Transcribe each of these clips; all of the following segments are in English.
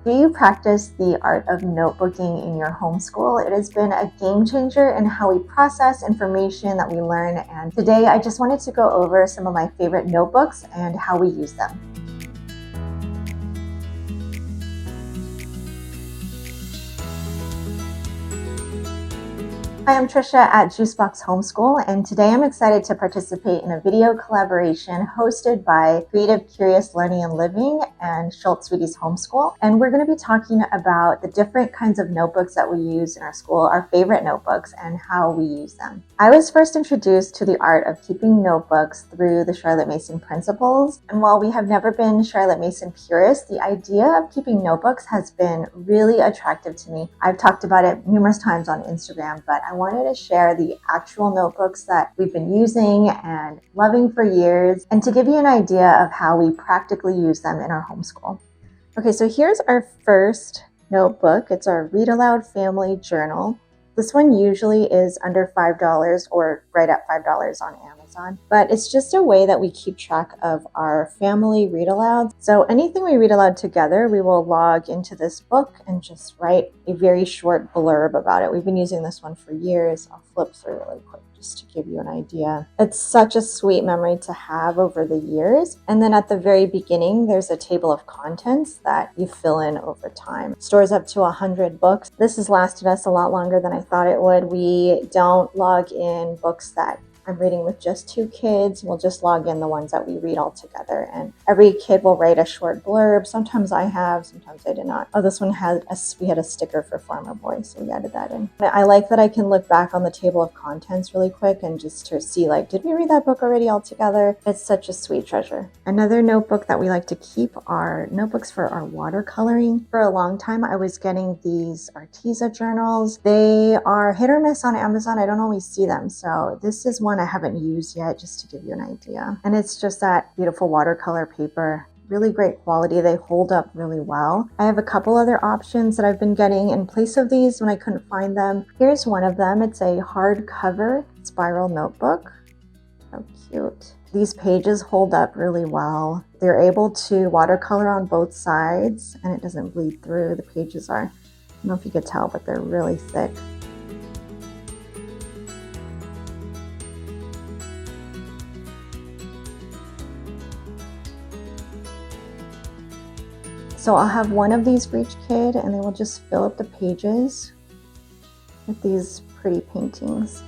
Do you practice the art of notebooking in your homeschool? It has been a game changer in how we process information that we learn, and today I just wanted to go over some of my favorite notebooks and how we use them. Hi, I'm Trisha at Juicebox Homeschool, and today I'm excited to participate in a video collaboration hosted by Creative Curious Learning and Living and Schultz Sweeties Homeschool. And we're going to be talking about the different kinds of notebooks that we use in our school, our favorite notebooks, and how we use them. I was first introduced to the art of keeping notebooks through the Charlotte Mason principles. And while we have never been Charlotte Mason purists, the idea of keeping notebooks has been really attractive to me. I've talked about it numerous times on Instagram, but I wanted to share the actual notebooks that we've been using and loving for years, and to give you an idea of how we practically use them in our homeschool. Okay, so here's our first notebook. It's our ReadAloud Family Journal. This one usually is under $5 or right at $5 on Amazon, but it's just a way that we keep track of our family read aloud. So anything we read aloud together, we will log into this book and just write a very short blurb about it. We've been using this one for years. I'll flip through really quick just to give you an idea. It's such a sweet memory to have over the years. And then at the very beginning, there's a table of contents that you fill in over time. It stores up to 100 books. This has lasted us a lot longer than I thought it would. We don't log in books that I'm reading with just 2 kids. We'll just log in the ones that we read all together. And every kid will write a short blurb. Sometimes I have, sometimes I did not. Oh, this one we had a sticker for Farmer Boy, so we added that in. I like that I can look back on the table of contents really quick and just to see, like, did we read that book already all together? It's such a sweet treasure. Another notebook that we like to keep are notebooks for our watercoloring. For a long time, I was getting these Arteza journals. They are hit or miss on Amazon. I don't always see them. So this is one I haven't used yet, just to give you an idea. And it's just that beautiful watercolor paper. Really great quality. They hold up really well. I have a couple other options that I've been getting in place of these when I couldn't find them. Here's one of them. It's a hardcover spiral notebook. How cute. These pages hold up really well. They're able to watercolor on both sides and it doesn't bleed through. The pages are, I don't know if you could tell, but they're really thick. So I'll have one of these for each kid and they will just fill up the pages with these pretty paintings.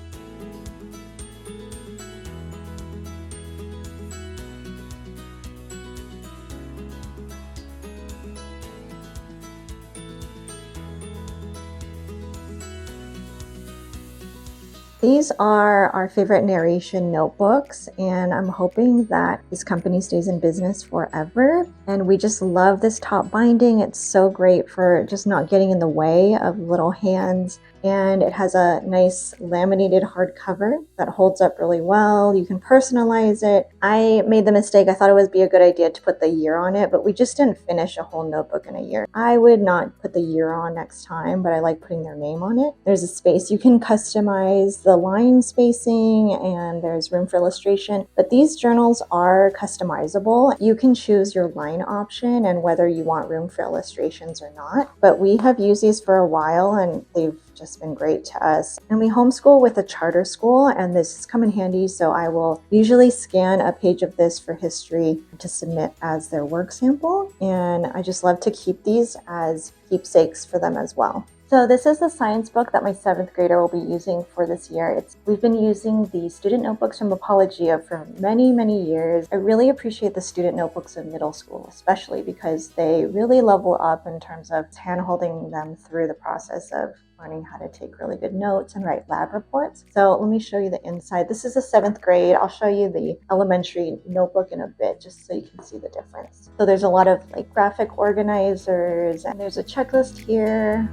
These are our favorite narration notebooks, and I'm hoping that this company stays in business forever. And we just love this top binding. It's so great for just not getting in the way of little hands. And it has a nice laminated hardcover that holds up really well. You can personalize it. I made the mistake. I thought it would be a good idea to put the year on it, but we just didn't finish a whole notebook in a year. I would not put the year on next time, but I like putting their name on it. There's a space. You can customize the line spacing and there's room for illustration, but these journals are customizable. You can choose your line option and whether you want room for illustrations or not, but we have used these for a while and they've just been great to us. And we homeschool with a charter school and this has come in handy, so I will usually scan a page of this for history to submit as their work sample, and I just love to keep these as keepsakes for them as well. So this is the science book that my 7th grader will be using for this year. We've been using the student notebooks from Apologia for many, many years. I really appreciate the student notebooks in middle school, especially because they really level up in terms of hand-holding them through the process of learning how to take really good notes and write lab reports. So let me show you the inside. This is the 7th grade. I'll show you the elementary notebook in a bit just so you can see the difference. So there's a lot of like graphic organizers and there's a checklist here.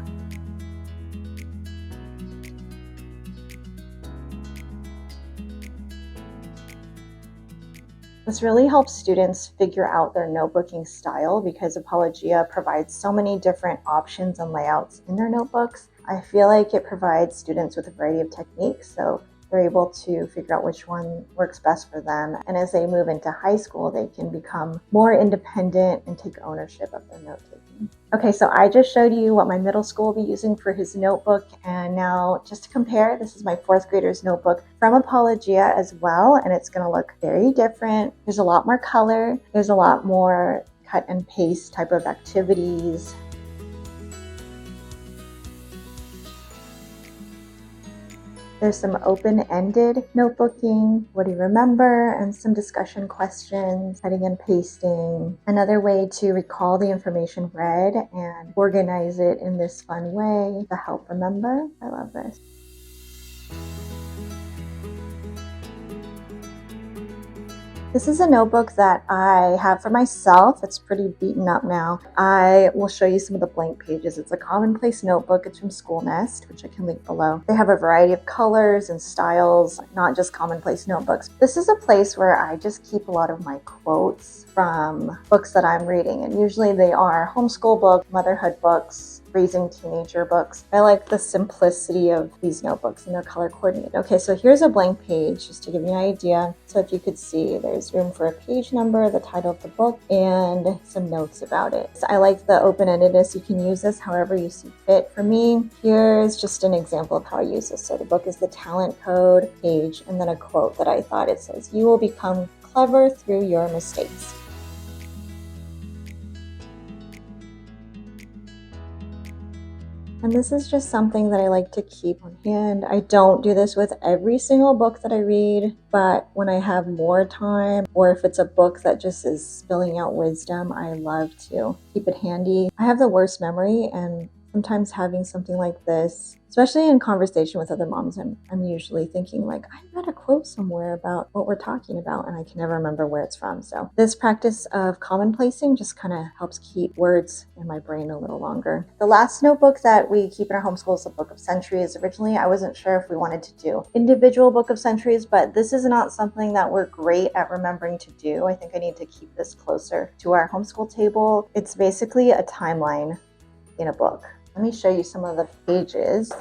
This really helps students figure out their notebooking style because Apologia provides so many different options and layouts in their notebooks. I feel like it provides students with a variety of techniques, so they're able to figure out which one works best for them. And as they move into high school, they can become more independent and take ownership of their note-taking. Okay, so I just showed you what my middle school will be using for his notebook. And now just to compare, this is my 4th grader's notebook from Apologia as well. And it's going to look very different. There's a lot more color. There's a lot more cut and paste type of activities. There's some open-ended notebooking, what do you remember, and some discussion questions, cutting and pasting. Another way to recall the information read and organize it in this fun way to help remember. I love this. This is a notebook that I have for myself. It's pretty beaten up now. I will show you some of the blank pages. It's a Commonplace Notebook. It's from School Nest, which I can link below. They have a variety of colors and styles, not just Commonplace notebooks. This is a place where I just keep a lot of my quotes from books that I'm reading. And usually they are homeschool books, motherhood books, raising teenager books. I like the simplicity of these notebooks and they're color coordinated. Okay, so here's a blank page just to give you an idea. So if you could see, there's room for a page number, the title of the book, and some notes about it. So I like the open-endedness. You can use this however you see fit. For me, here's just an example of how I use this. So the book is the talent code page and then a quote that I thought. It says, "You will become clever through your mistakes." And this is just something that I like to keep on hand. I don't do this with every single book that I read, but when I have more time, or if it's a book that just is spilling out wisdom, I love to keep it handy. I have the worst memory, and sometimes having something like this, especially in conversation with other moms, I'm usually thinking like, I read a quote somewhere about what we're talking about, and I can never remember where it's from. So this practice of commonplacing just kind of helps keep words in my brain a little longer. The last notebook that we keep in our homeschool is the Book of Centuries. Originally, I wasn't sure if we wanted to do individual Book of Centuries, but this is not something that we're great at remembering to do. I think I need to keep this closer to our homeschool table. It's basically a timeline in a book. Let me show you some of the pages.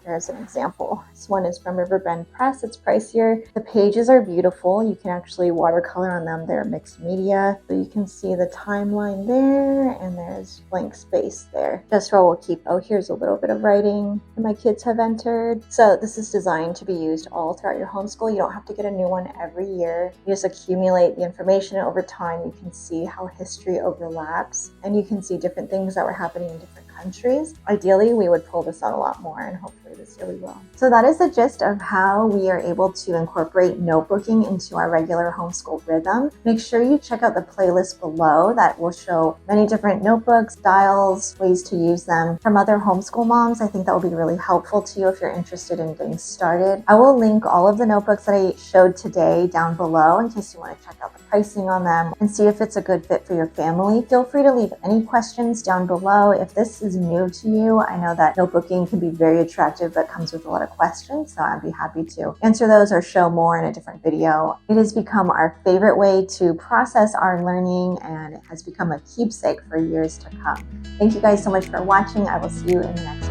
Here's an example. This one is from Riverbend Press. It's pricier. The pages are beautiful. You can actually watercolor on them. They're mixed media. So you can see the timeline there, and there's blank space there. Just where we'll keep, oh, here's a little bit of writing that my kids have entered. So this is designed to be used all throughout your homeschool. You don't have to get a new one every year. You just accumulate the information over time. You can see how history overlaps, and you can see different things that were happening in different countries. Ideally, we would pull this out a lot more, and hopefully this year we will. So that is the gist of how we are able to incorporate notebooking into our regular homeschool rhythm. Make sure you check out the playlist below that will show many different notebooks, styles, ways to use them from other homeschool moms. I think that will be really helpful to you if you're interested in getting started. I will link all of the notebooks that I showed today down below in case you want to check out the pricing on them and see if it's a good fit for your family. Feel free to leave any questions down below. If this is new to you, I know that notebooking can be very attractive but comes with a lot of questions, so I'd be happy to answer those or show more in a different video. It has become our favorite way to process our learning, and it has become a keepsake for years to come. Thank you guys so much for watching. I will see you in the next